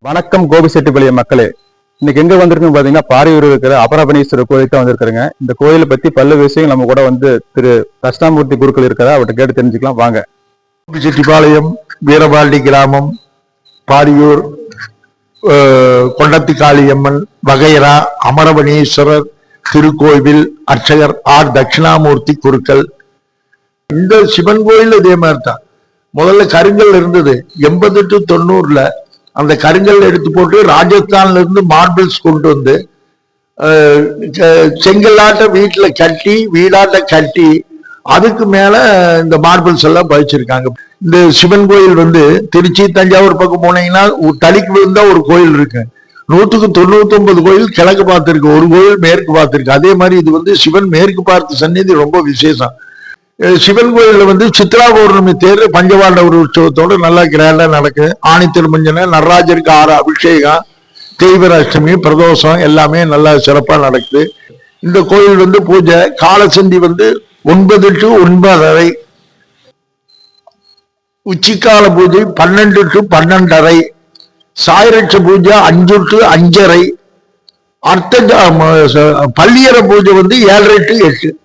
வணக்கம் கோபிச்செட்டிப்பாளையம் மக்களே. இன்னைக்கு எங்க வந்திருக்குன்னு பாத்தீங்கன்னா பாரியூர் இருக்கிற அபராபனீஸ்வரர் கோயிலுக்கு தான் வந்திருக்கிறேங்க. இந்த கோயிலை பத்தி பல விஷயம் நம்ம கூட திரு தட்சிணாமூர்த்தி குருக்கள் இருக்கிறா, அவர்கிட்ட கேட்டு தெரிஞ்சுக்கலாம் வாங்க. கோபிச்செட்டிப்பாளையம், வீரபாண்டி கிராமம், பாரியூர், கொண்டத்தி காளியம்மன் வகைரா அமரபனீஸ்வரர் திருக்கோவில் அர்ச்சகர் ஆர் தட்சிணாமூர்த்தி குருக்கள். இந்த சிவன் கோயில் இதே மாதிரி தான். முதல்ல கருங்கல் இருந்தது. 80 to 90 அந்த கருங்கல் எடுத்து போட்டு ராஜஸ்தான்ல இருந்து மார்பிள்ஸ் கொண்டு வந்து செங்கல்லாட்ட வீட்டுல கட்டி வீடாட்ட கட்டி அதுக்கு மேல இந்த மார்பிள்ஸ் எல்லாம் பதிச்சிருக்காங்க. இந்த சிவன் கோயில் திருச்சி தஞ்சாவூர் பக்கம் போனீங்கன்னா தளிக்கு விழுந்தா ஒரு கோயில் இருக்கு. 100க்கு 99 கோயில் கிழக்கு பார்த்திருக்கு, ஒரு கோயில் மேற்கு பார்த்திருக்கு. அதே மாதிரி இது சிவன் மேற்கு பார்த்த சந்நிதி ரொம்ப விசேஷம். சிவன் கோயில்ல சித்ரா பௌர்ணமி தேர் பஞ்சபாண்டவர் உற்சவத்தோடு நல்லா கிராண்டா நடக்குது. ஆணி திருமஞ்சன, நடராஜருக்கு 6 அபிஷேகம், தெய்வராஷ்டமி, பிரதோஷம் எல்லாமே நல்லா சிறப்பா நடக்குது. இந்த கோயில் பூஜை காலசந்தி 9 to 9:30, உச்சிக்கால பூஜை 12 to 12:30, சாயரட்ச பூஜை 5 to 5:30, அர்த்த பள்ளியற பூஜை 7:30 to 8.